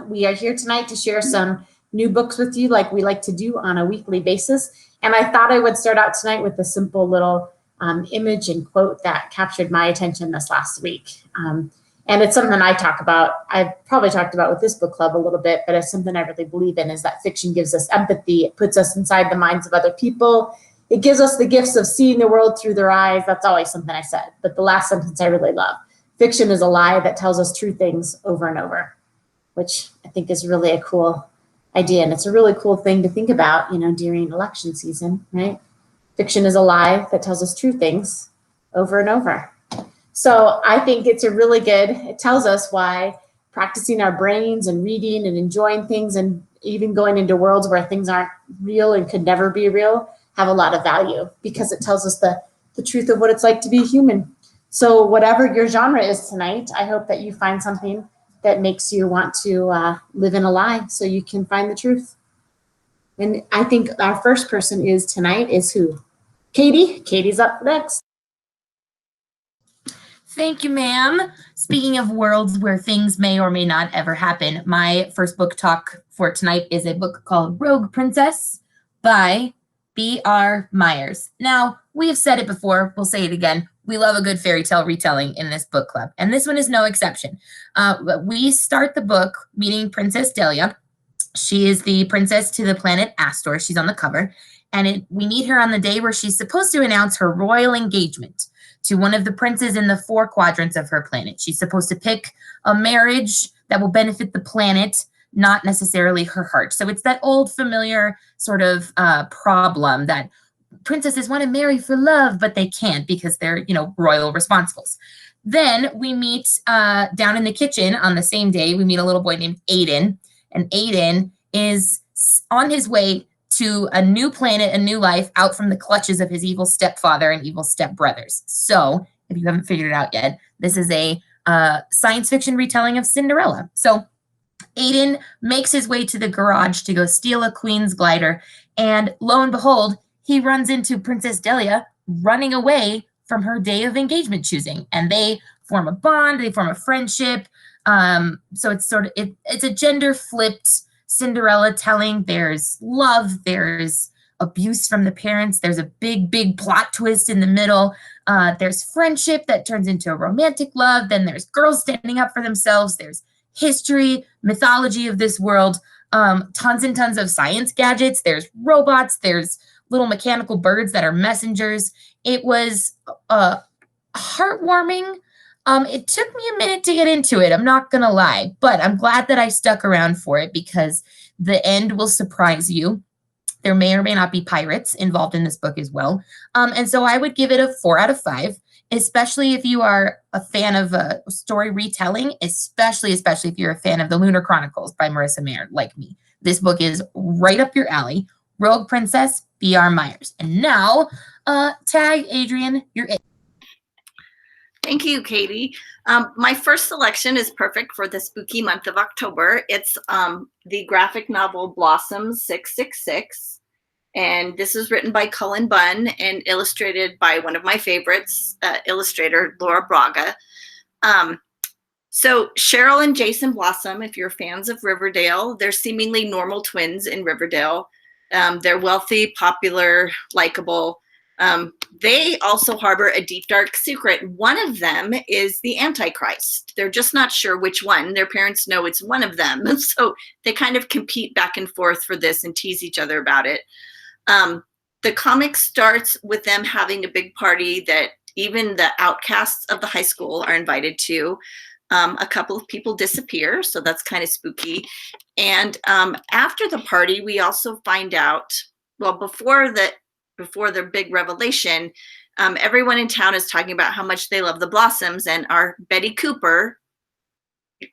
We are here tonight to share some new books with you like we like to do on a weekly basis. And I thought I would start out tonight with a simple little image and quote that captured my attention this last week. And it's something I talk about. I've probably talked about with this book club a little bit, but it's something I really believe in, is that fiction gives us empathy. It puts us inside the minds of other people. It gives us the gifts of seeing the world through their eyes. That's always something I said. But the last sentence I really love. Fiction is a lie that tells us true things over and over, which I think is really a cool idea. And it's a really cool thing to think about, you know, during election season, right? Fiction is a lie that tells us true things over and over. So I think it's a really good, it tells us why practicing our brains and reading and enjoying things and even going into worlds where things aren't real and could never be real have a lot of value, because it tells us the truth of what it's like to be human. So whatever your genre is tonight, I hope that you find something that makes you want to live in a lie so you can find the truth. And I think our first person is tonight is who? Katie. Katie's up next. Thank you, ma'am. Speaking of worlds where things may or may not ever happen, my first book talk for tonight is a book called Rogue Princess by B.R. Myers. Now, we have said it before, we'll say it again. We love a good fairy tale retelling in this book club, and this one is no exception. We start the book meeting Princess Delia. She is the princess to the planet Astor. She's on the cover, and we meet her on the day where she's supposed to announce her royal engagement to one of the princes in the 4 quadrants of her planet. She's supposed to pick a marriage that will benefit the planet, not necessarily her heart. So it's that old familiar sort of problem that princesses want to marry for love, but they can't because they're, you know, royal responsibles. Then we meet down in the kitchen on the same day, we meet a little boy named Aiden, and Aiden is on his way to a new planet, a new life, out from the clutches of his evil stepfather and evil stepbrothers. So, if you haven't figured it out yet, this is a science fiction retelling of Cinderella. So, Aiden makes his way to the garage to go steal a queen's glider, and lo and behold, he runs into Princess Delia running away from her day of engagement choosing, and they form a bond, they form a friendship. So it's sort of, it's a gender flipped Cinderella telling. There's love, there's abuse from the parents, there's a big, big plot twist in the middle. There's friendship that turns into a romantic love. Then there's girls standing up for themselves. There's history, mythology of this world, tons and tons of science gadgets. There's robots, there's little mechanical birds that are messengers. It was heartwarming. It took me a minute to get into it, I'm not gonna lie, but I'm glad that I stuck around for it because the end will surprise you. There may or may not be pirates involved in this book as well. And so I would give it a 4 out of 5, especially if you are a fan of a story retelling, especially if you're a fan of the Lunar Chronicles by Marissa Mayer, like me. This book is right up your alley. Rogue Princess, B.R. Myers. And now, tag Adrian, you're it. Thank you, Katie. My first selection is perfect for the spooky month of October. It's the graphic novel Blossoms 666. And this is written by Cullen Bunn and illustrated by one of my favorites, illustrator Laura Braga. So Cheryl and Jason Blossom, if you're fans of Riverdale, they're seemingly normal twins in Riverdale. They're wealthy, popular, likable. They also harbor a deep, dark secret. One of them is the Antichrist. They're just not sure which one. Their parents know it's one of them. So they kind of compete back and forth for this and tease each other about it. The comic starts with them having a big party that even the outcasts of the high school are invited to. A couple of people disappear, so that's kind of spooky. And after the party, we also find out, well, before the big revelation, everyone in town is talking about how much they love the Blossoms, and our Betty Cooper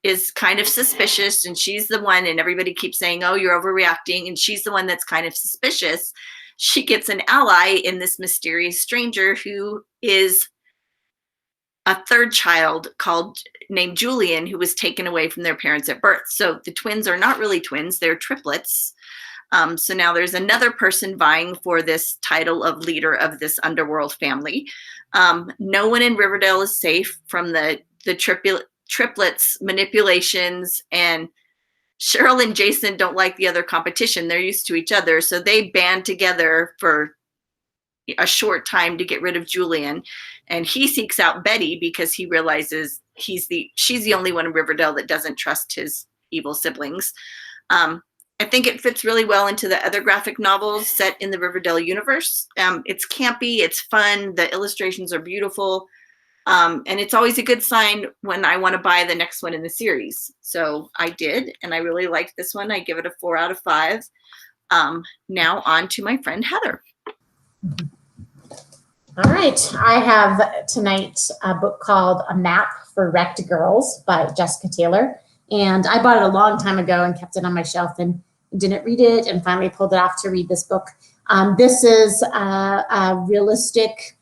is kind of suspicious, and she's the one, and everybody keeps saying, oh, you're overreacting, and she's the one that's kind of suspicious. She gets an ally in this mysterious stranger who is a third child named Julian, who was taken away from their parents at birth. So the twins are not really twins, they're triplets. So now there's another person vying for this title of leader of this underworld family. No one in Riverdale is safe from the triplets' manipulations and Cheryl and Jason don't like the other competition. They're used to each other. So they band together for a short time to get rid of Julian. And he seeks out Betty because he realizes she's the only one in Riverdale that doesn't trust his evil siblings. I think it fits really well into the other graphic novels set in the Riverdale universe. It's campy, it's fun, the illustrations are beautiful, and it's always a good sign when I want to buy the next one in the series. So I did, and I really liked this one. I give it a 4 out of 5. Now on to my friend Heather. All right, I have tonight a book called A Map for Wrecked Girls by Jessica Taylor. And I bought it a long time ago and kept it on my shelf and didn't read it, and finally pulled it off to read this book. This is a realistic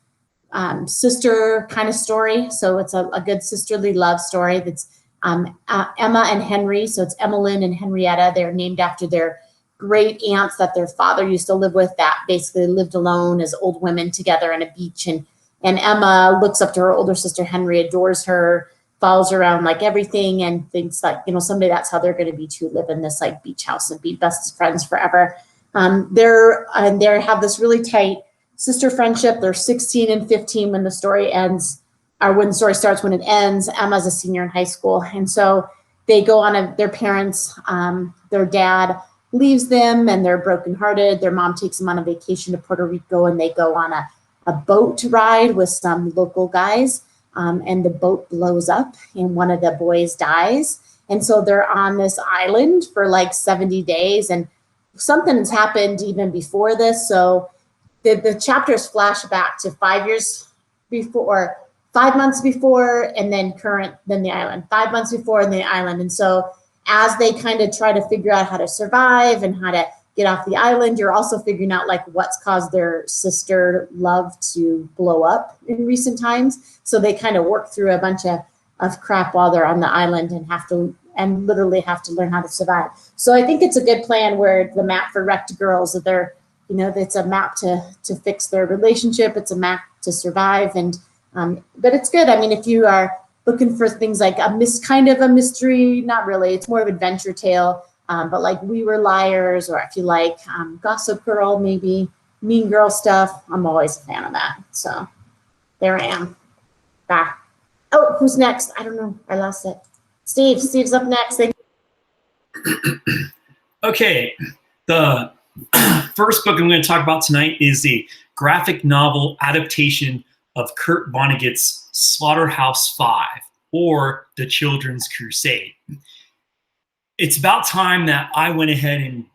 sister kind of story. So it's a good sisterly love story. That's Emma and Henry. So it's Emmeline and Henrietta. They're named after their great aunts that their father used to live with, that basically lived alone as old women together on a beach. And Emma looks up to her older sister Henry, adores her, follows around like everything, and thinks like, someday that's how they're going to be too, live in this like beach house and be best friends forever. They have this really tight sister friendship. They're 16 and 15 when the story ends, or when the story starts. When it ends, Emma's a senior in high school, and so they go on their parents, their dad leaves them, and they're brokenhearted. Their mom takes them on a vacation to Puerto Rico, and they go on a boat ride with some local guys. And the boat blows up and one of the boys dies. And so they're on this island for like 70 days, and something has happened even before this. So the chapters flash back to 5 years before, 5 months before, and then then the island, 5 months before, and the island. And so as they kind of try to figure out how to survive and how to get off the island, you're also figuring out like what's caused their sister love to blow up in recent times. So they kind of work through a bunch of crap while they're on the island and literally have to learn how to survive. So I think it's a good plan where the map for wrecked girls, that they're, it's a map to fix their relationship. It's a map to survive. And, but it's good. I mean, if you are looking for things like kind of a mystery, not really, it's more of an adventure tale. But like We Were Liars, or if you like Gossip Girl, maybe Mean Girl stuff, I'm always a fan of that. So there I am. Bye. Oh, who's next? I don't know. I lost it. Steve's up next. Okay. The first book I'm going to talk about tonight is the graphic novel adaptation of Kurt Vonnegut's Slaughterhouse-Five, or The Children's Crusade. It's about time that I went ahead and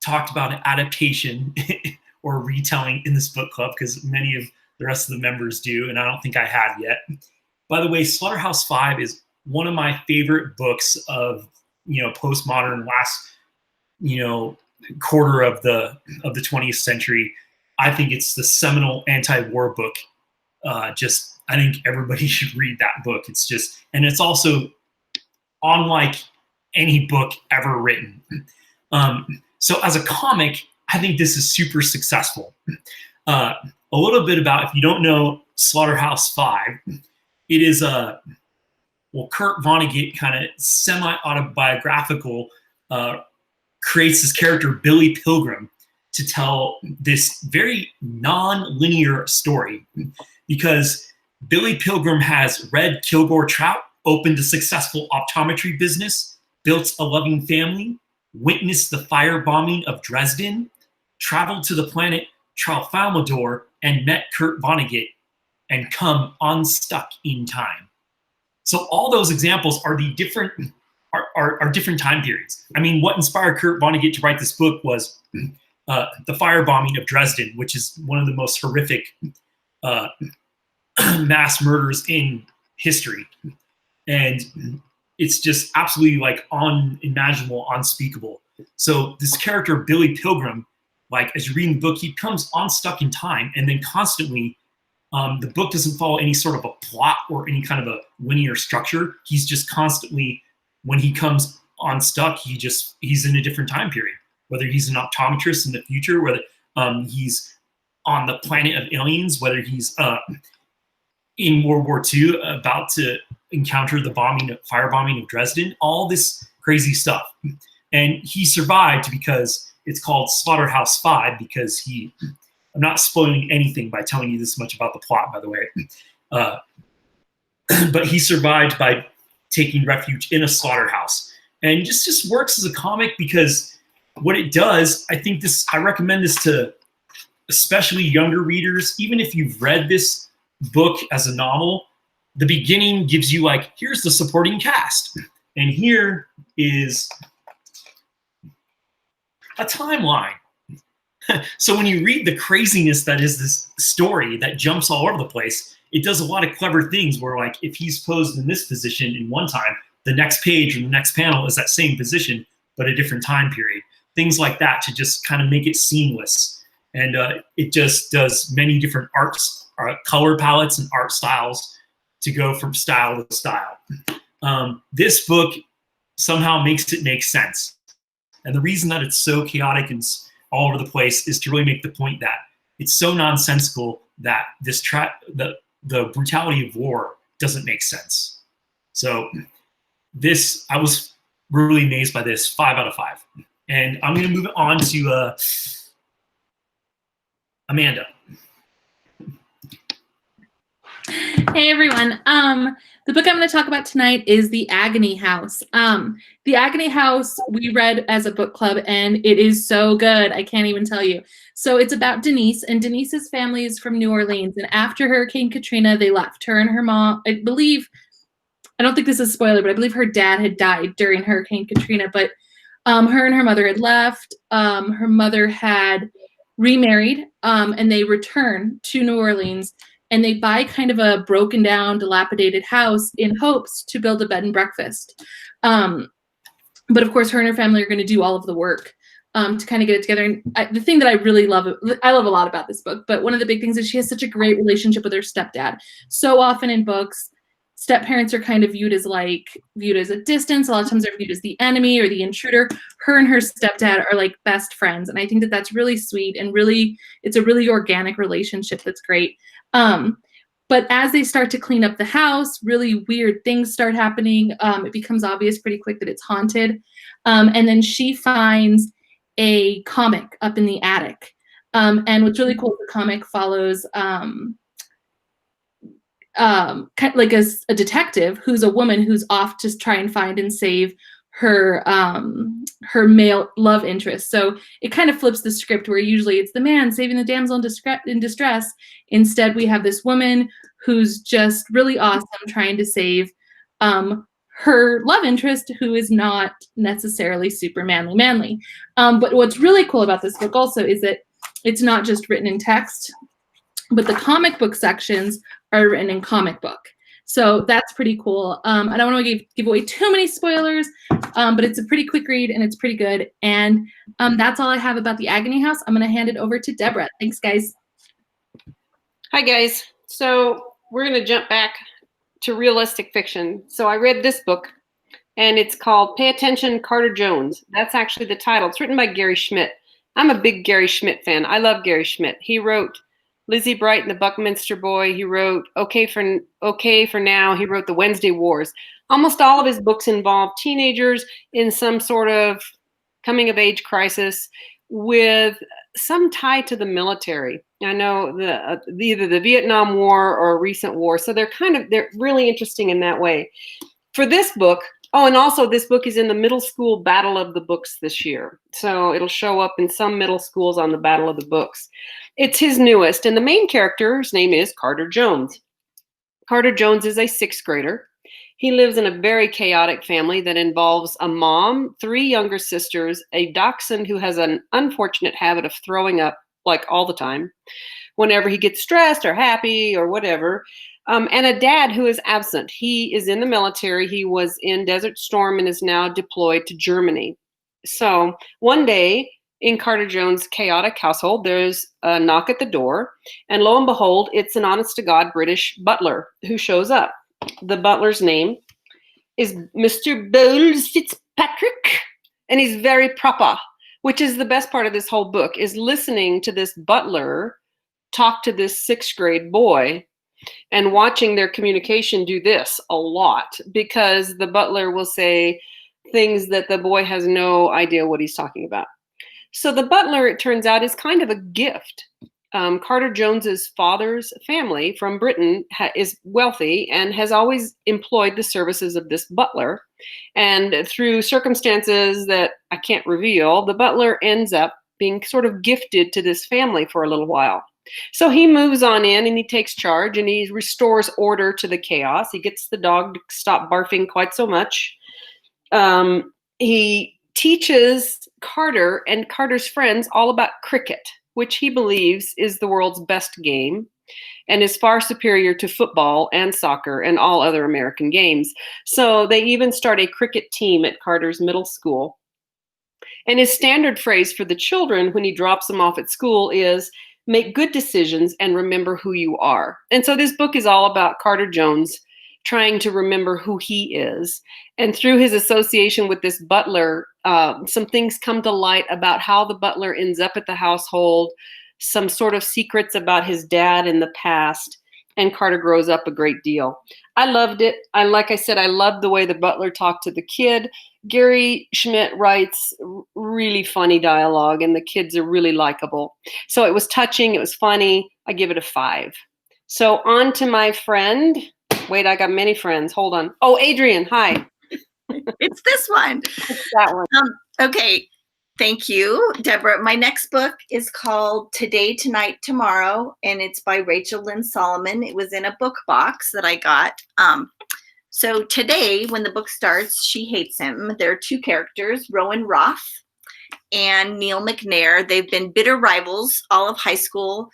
talked about an adaptation or retelling in this book club, because many of the rest of the members do, and I don't think I have yet. By the way, Slaughterhouse-Five is one of my favorite books of postmodern last quarter of the 20th century. I think it's the seminal anti-war book. I think everybody should read that book. And it's also unlike any book ever written. So as a comic, I think this is super successful. A little bit about, if you don't know Slaughterhouse-Five, it is Kurt Vonnegut, kind of semi-autobiographical, creates this character, Billy Pilgrim, to tell this very non-linear story, because Billy Pilgrim has read Kilgore Trout, opened a successful optometry business, built a loving family, witnessed the firebombing of Dresden, traveled to the planet Tralfamadore, and met Kurt Vonnegut, and come unstuck in time. So all those examples are different time periods. I mean, what inspired Kurt Vonnegut to write this book was the firebombing of Dresden, which is one of the most horrific mass murders in history. And it's just absolutely like unimaginable, unspeakable. So this character, Billy Pilgrim, like as you're reading the book, he comes unstuck in time, and then constantly the book doesn't follow any sort of a plot or any kind of a linear structure. He's just constantly, when he comes unstuck, he's in a different time period, whether he's an optometrist in the future, whether he's on the planet of aliens, whether he's in World War II about to encounter the firebombing of Dresden, all this crazy stuff. And he survived because it's called Slaughterhouse 5 because I'm not spoiling anything by telling you this much about the plot, by the way. But he survived by taking refuge in a slaughterhouse. And just works as a comic because what it does, I recommend this to especially younger readers. Even if you've read this book as a novel, the beginning gives you like, here's the supporting cast. And here is a timeline. So when you read the craziness that is this story that jumps all over the place, it does a lot of clever things where like if he's posed in this position in one time, the next page or the next panel is that same position, but a different time period. Things like that to just kind of make it seamless. And it just does many different color palettes and art styles to go from style to style. This book somehow makes it make sense. And the reason that it's so chaotic and all over the place is to really make the point that it's so nonsensical that the brutality of war doesn't make sense. So I was really amazed by this, 5 out of 5. And I'm going to move on to Amanda. Hey everyone. The book I'm going to talk about tonight is The Agony House. The Agony House we read as a book club, and it is so good. I can't even tell you. So it's about Denise, and Denise's family is from New Orleans. And after Hurricane Katrina, they left. Her and her mom, I don't think this is a spoiler, but I believe her dad had died during Hurricane Katrina. But her and her mother had left. Her mother had remarried, and they return to New Orleans. And they buy kind of a broken down, dilapidated house in hopes to build a bed and breakfast. But of course, her and her family are going to do all of the work to kind of get it together. And the thing that I really love, I love a lot about this book, but one of the big things is she has such a great relationship with her stepdad. So often in books, step parents are kind of viewed as a distance. A lot of times they're viewed as the enemy or the intruder. Her and her stepdad are like best friends. And I think that that's really sweet and it's a really organic relationship that's great. But as they start to clean up the house, really weird things start happening. It becomes obvious pretty quick that it's haunted. And then she finds a comic up in the attic. And what's really cool, the comic follows kind of like a detective who's a woman who's off to try and find and save her male love interest. So it kind of flips the script where usually it's the man saving the damsel in distress. Instead, we have this woman who's just really awesome trying to save her love interest, who is not necessarily super manly. But what's really cool about this book also is that it's not just written in text, but the comic book sections are written in comic book. So that's pretty cool. I don't want to give away too many spoilers, but it's a pretty quick read and it's pretty good. And that's all I have about The Agony House. I'm going to hand it over to Deborah. Thanks, guys. Hi, guys. So we're going to jump back to realistic fiction. So I read this book, and it's called Pay Attention, Carter Jones. That's actually the title. It's written by Gary Schmidt. I'm a big Gary Schmidt fan. I love Gary Schmidt. He wrote Lizzie Bright and the Buckminster Boy. He wrote Okay for Now. He wrote The Wednesday Wars. Almost all of his books involve teenagers in some sort of coming of age crisis with some tie to the military. I know either the Vietnam War or a recent war. So they're really interesting in that way. For this book, and also this book is in the middle school Battle of the Books this year. So it'll show up in some middle schools on the Battle of the Books. It's his newest, and the main character's name is Carter Jones. Carter Jones is a 6th grader. He lives in a very chaotic family that involves a mom, 3 younger sisters, a dachshund who has an unfortunate habit of throwing up like all the time whenever he gets stressed or happy or whatever, and a dad who is absent. He is in the military. He was in Desert Storm and is now deployed to Germany. So one day in Carter Jones' chaotic household, there's a knock at the door, and lo and behold, it's an honest-to-God British butler who shows up. The butler's name is Mr. Bowles Fitzpatrick, and he's very proper, which is the best part of this whole book, is listening to this butler talk to this 6th grade boy and watching their communication do this a lot, because the butler will say, things that the boy has no idea what he's talking about. So the butler, it turns out, is kind of a gift. Carter Jones's father's family from Britain is wealthy and has always employed the services of this butler. And through circumstances that I can't reveal, the butler ends up being sort of gifted to this family for a little while. So he moves on in and he takes charge and he restores order to the chaos. He gets the dog to stop barfing quite so much. He teaches Carter and Carter's friends all about cricket, which he believes is the world's best game and is far superior to football and soccer and all other American games. So they even start a cricket team at Carter's middle school. And his standard phrase for the children when he drops them off at school is, make good decisions and remember who you are. And so this book is all about Carter Jones trying to remember who he is. And through his association with this butler, some things come to light about how the butler ends up at the household, some sort of secrets about his dad in the past, and Carter grows up a great deal. I loved it. Like I said, I loved the way the butler talked to the kid. Gary Schmidt writes really funny dialogue, and the kids are really likable. So it was touching. It was funny. I give it a 5. So on to my friend. Wait, I got many friends. Hold on. Oh, Adrian, hi. It's this one. It's that one. Okay. Thank you, Deborah. My next book is called Today, Tonight, Tomorrow, and it's by Rachel Lynn Solomon. It was in a book box that I got. So today, when the book starts, she hates him. There are 2 characters, Rowan Roth and Neil McNair. They've been bitter rivals all of high school,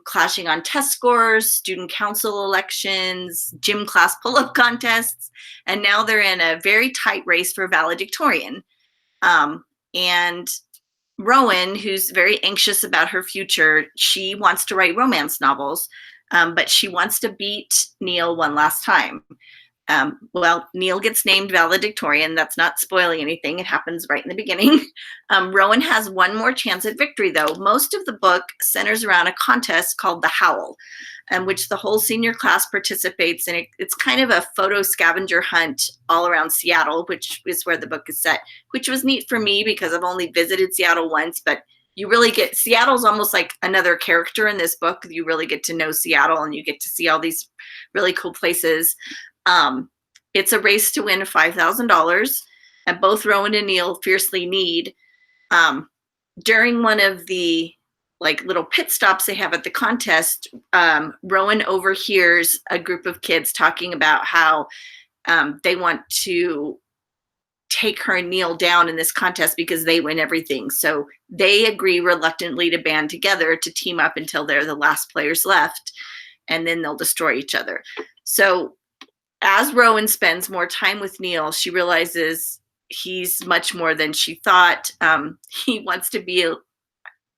clashing on test scores, student council elections, gym class pull-up contests, and now they're in a very tight race for valedictorian. And Rowan, who's very anxious about her future, she wants to write romance novels, but she wants to beat Neil one last time. Well, Neil gets named valedictorian. That's not spoiling anything. It happens right in the beginning. Rowan has one more chance at victory, though. Most of the book centers around a contest called The Howl, which the whole senior class participates in. It's kind of a photo scavenger hunt all around Seattle, which is where the book is set, which was neat for me because I've only visited Seattle once, but you really get, Seattle's almost like another character in this book. You really get to know Seattle and you get to see all these really cool places. It's a race to win $5,000, and both Rowan and Neil fiercely need. During one of the little pit stops they have at the contest, Rowan overhears a group of kids talking about how they want to take her and Neil down in this contest because they win everything. So they agree reluctantly to band together to team up until they're the last players left, and then they'll destroy each other. So as Rowan spends more time with Neil, she realizes he's much more than she thought. He wants to be a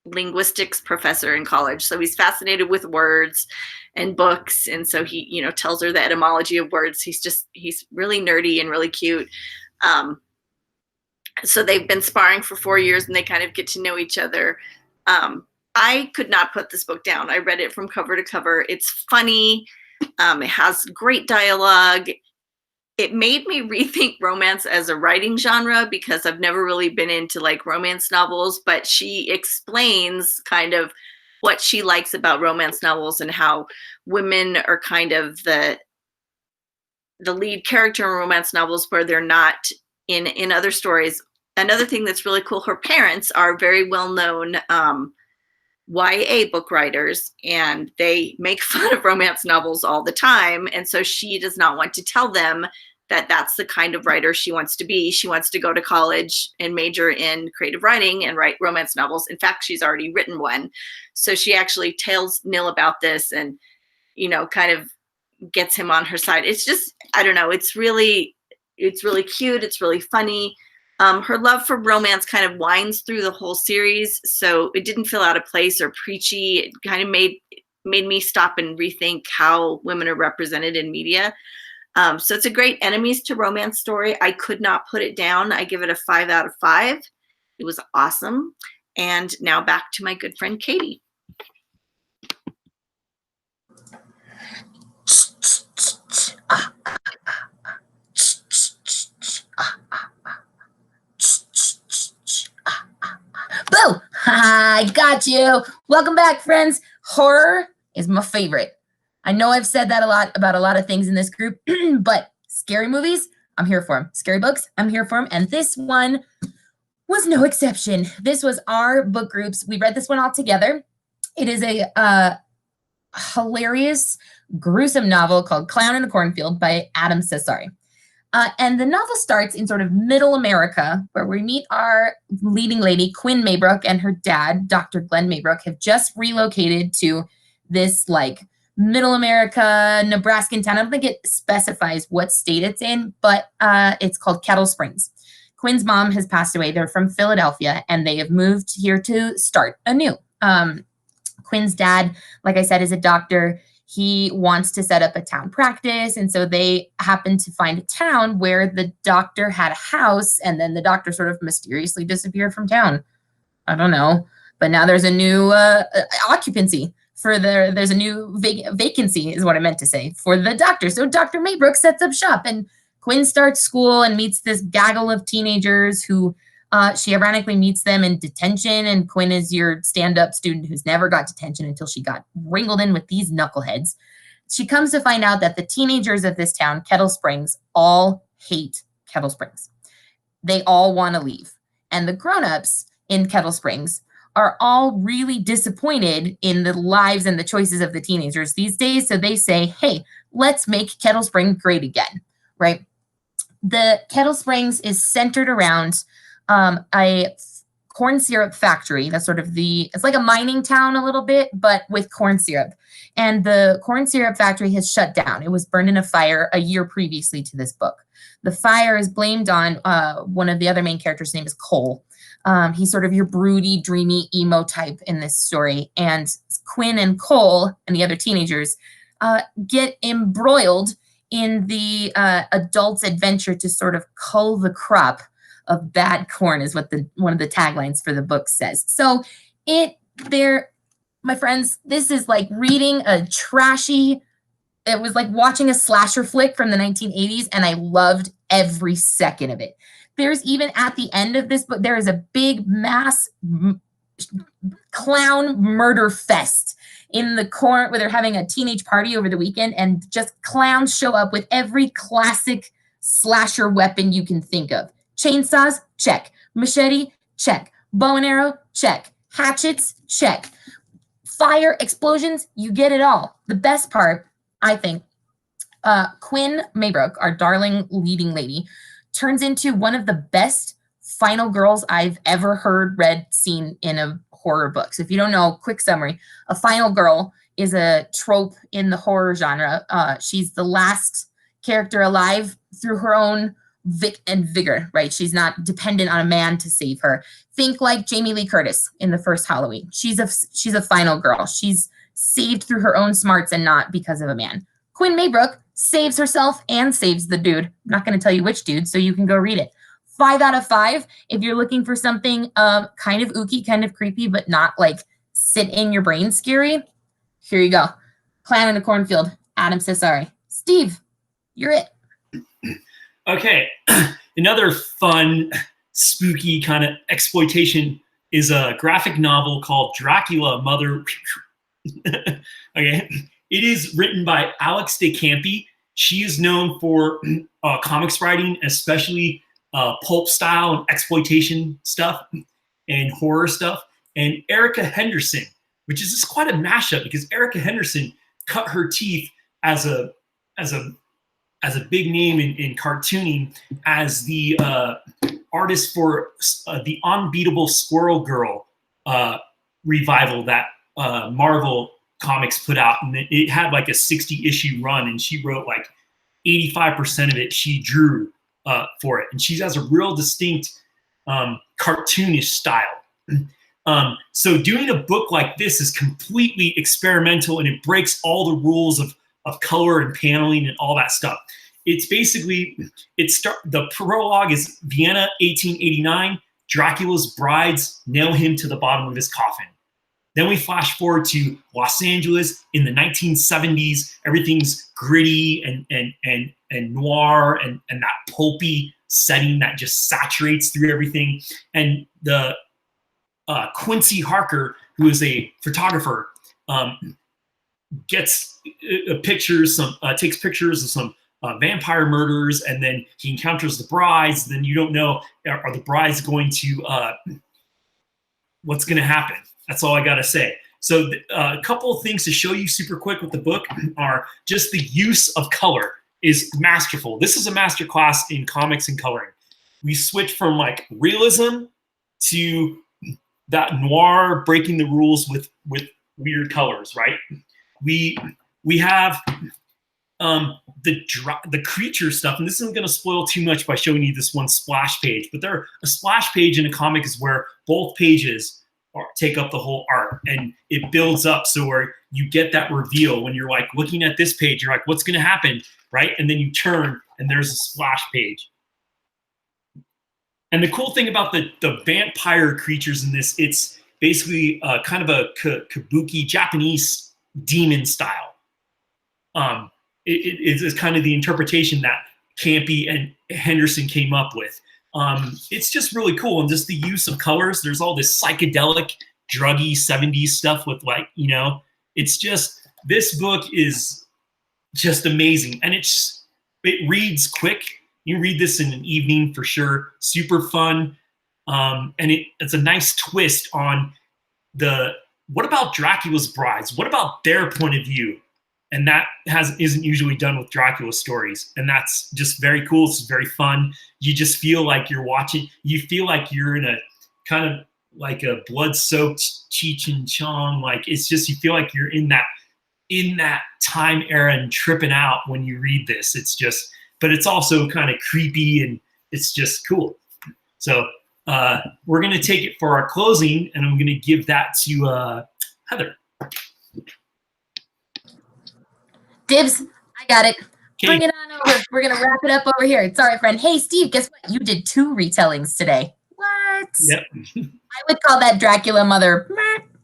linguistics professor in college. So he's fascinated with words and books. And so he, tells her the etymology of words. He's really nerdy and really cute. So they've been sparring for 4 years and they kind of get to know each other. I could not put this book down. I read it from cover to cover. It's funny. It has great dialogue. It made me rethink romance as a writing genre because I've never really been into romance novels, but she explains kind of what she likes about romance novels and how women are kind of the lead character in romance novels where they're not in other stories. Another thing that's really cool, her parents are very well-known YA book writers, and they make fun of romance novels all the time. And so she does not want to tell them that that's the kind of writer she wants to be. She wants to go to college and major in creative writing and write romance novels. In fact, she's already written one. So she actually tells Neil about this and, kind of gets him on her side. It's just, I don't know. It's really cute. It's really funny. Her love for romance kind of winds through the whole series, so it didn't feel out of place or preachy. It kind of made me stop and rethink how women are represented in media. So it's a great enemies to romance story. I could not put it down. I give it a 5 out of 5. It was awesome. And now back to my good friend Katie. I got you. Welcome back, friends. Horror is my favorite. I know I've said that a lot about a lot of things in this group, but scary movies, I'm here for them. Scary books, I'm here for them. And this one was no exception. This was our book groups. We read this one all together. It is a hilarious, gruesome novel called Clown in a Cornfield by Adam Cesare. And the novel starts in sort of middle America, where we meet our leading lady, Quinn Maybrook, and her dad, Dr. Glenn Maybrook, have just relocated to this like middle America, Nebraskan town. I don't think it specifies what state it's in, but it's called Kettle Springs. Quinn's mom has passed away. They're from Philadelphia, and they have moved here to start anew. Quinn's dad, like I said, is a doctor. He wants to set up a town practice. And so they happen to find a town where the doctor had a house, and then the doctor sort of mysteriously disappeared from town. I don't know. But now there's a new occupancy for there's a new vacancy is what I meant to say for the doctor. So Dr. Maybrook sets up shop, and Quinn starts school and meets this gaggle of teenagers who she ironically meets them in detention, and Quinn is your stand-up student who's never got detention until she got wrangled in with these knuckleheads. She comes to find out that the teenagers of this town, Kettle Springs, all hate Kettle Springs. They all want to leave. And the grown-ups in Kettle Springs are all really disappointed in the lives and the choices of the teenagers these days. So they say, hey, let's make Kettle Springs great again, right? The Kettle Springs is centered around a corn syrup factory. That's sort of it's like a mining town a little bit, but with corn syrup. And the corn syrup factory has shut down. It was burned in a fire a year previously to this book. The fire is blamed on one of the other main characters' name is Cole. He's sort of your broody, dreamy, emo type in this story. And Quinn and Cole and the other teenagers get embroiled in the adult's adventure to sort of cull the crop of bad corn is what one of the taglines for the book says. So my friends, this is like reading a trashy, it was like watching a slasher flick from the 1980s, and I loved every second of it. There's even at the end of this book, there is a big mass clown murder fest in the corn where they're having a teenage party over the weekend, and just clowns show up with every classic slasher weapon you can think of. Chainsaws, check. Machete, check. Bow and arrow, check. Hatchets, check. Fire, explosions, you get it all. The best part, I think, Quinn Maybrook, our darling leading lady, turns into one of the best final girls I've ever heard, read, seen in a horror book. So if you don't know, quick summary, a final girl is a trope in the horror genre. She's the last character alive through her own vigor, right? She's not dependent on a man to save her. Think like Jamie Lee Curtis in the first Halloween. She's a final girl. She's saved through her own smarts and not because of a man. Quinn Maybrook saves herself and saves the dude. I'm not going to tell you which dude, so you can go read it. 5 out of 5 if you're looking for something kind of ooky, kind of creepy, but not like sit in your brain scary. Here you go. Clown in a Cornfield, Adam Cesare. Steve, you're it. Okay, another fun, spooky kind of exploitation is a graphic novel called Dracula, Mother. Okay, it is written by Alex de Campi. She is known for comics writing, especially pulp style and exploitation stuff and horror stuff. And Erica Henderson, which is just quite a mashup because Erica Henderson cut her teeth as a big name in cartooning as the artist for the Unbeatable Squirrel Girl revival that Marvel Comics put out. And it had like a 60-issue run, and she wrote like 85% of it she drew for it. And she has a real distinct cartoonish style. So doing a book like this is completely experimental, and it breaks all the rules of color and paneling and all that stuff. It's basically, the prologue is Vienna, 1889. Dracula's brides nail him to the bottom of his coffin. Then we flash forward to Los Angeles in the 1970s. Everything's gritty and noir and that pulpy setting that just saturates through everything. And the Quincy Harker, who is a photographer, gets pictures, takes pictures of some vampire murders, and then he encounters the brides. Then you don't know, are the brides going to, what's going to happen? That's all I got to say. So a couple of things to show you super quick with the book are just the use of color is masterful. This is a master class in comics and coloring. We switch from like realism to that noir, breaking the rules with weird colors, right? We have the creature stuff, and this isn't going to spoil too much by showing you this one splash page, but a splash page in a comic is where both pages take up the whole art, and it builds up, so where you get that reveal when you're like looking at this page, you're like, what's going to happen, right? And then you turn and there's a splash page. And the cool thing about the vampire creatures in this, it's basically kind of a kabuki Japanese demon style. It is kind of the interpretation that Campy and Henderson came up with. It's just really cool, and just the use of colors. There's all this psychedelic, druggy 70s stuff with like, it's just, this book is just amazing, and it reads quick. You read this in an evening for sure. Super fun, and it's a nice twist on what about Dracula's brides? What about their point of view? And that isn't usually done with Dracula stories. And that's just very cool. It's very fun. You just feel like you're watching, you feel like you're in a kind of like a blood-soaked Cheech and Chong. Like, it's just, you feel like you're in that time era and tripping out when you read this. It's just, but it's also kind of creepy, and it's just cool. So we're going to take it for our closing, and I'm going to give that to Heather. Dibs, I got it. Okay. Bring it on over. We're going to wrap it up over here. It's all right, friend. Hey, Steve, guess what? You did 2 retellings today. What? Yep. I would call that Dracula Mother.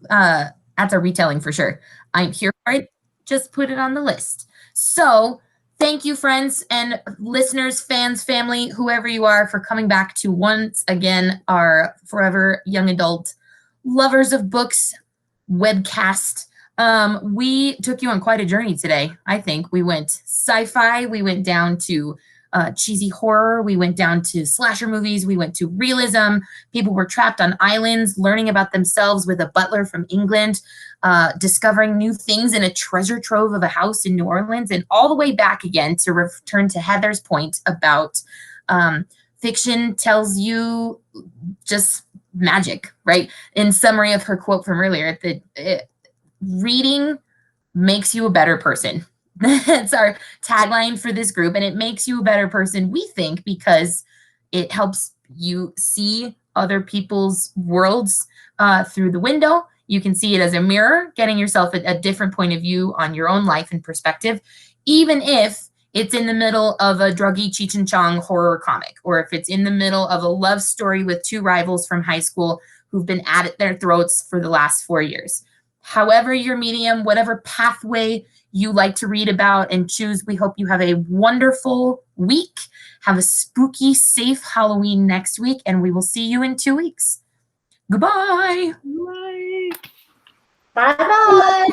That's a retelling for sure. I'm here for it. Just put it on the list. So thank you, friends and listeners, fans, family, whoever you are, for coming back to once again our Forever Young Adult Lovers of Books webcast. We took you on quite a journey today. I think we went sci-fi, we went down to cheesy horror, we went down to slasher movies, we went to realism. People were trapped on islands, learning about themselves with a butler from England, discovering new things in a treasure trove of a house in New Orleans, and all the way back again to return to Heather's point about fiction tells you just magic, right? In summary of her quote from earlier, reading makes you a better person. That's our tagline for this group, and it makes you a better person, we think, because it helps you see other people's worlds through the window. You can see it as a mirror, getting yourself a different point of view on your own life and perspective, even if it's in the middle of a druggy Cheech and Chong horror comic, or if it's in the middle of a love story with 2 rivals from high school who've been at their throats for the last 4 years. However your medium, whatever pathway you like to read about and choose, we hope you have a wonderful week. Have a spooky, safe Halloween next week, and we will see you in 2 weeks. Goodbye. Bye-bye.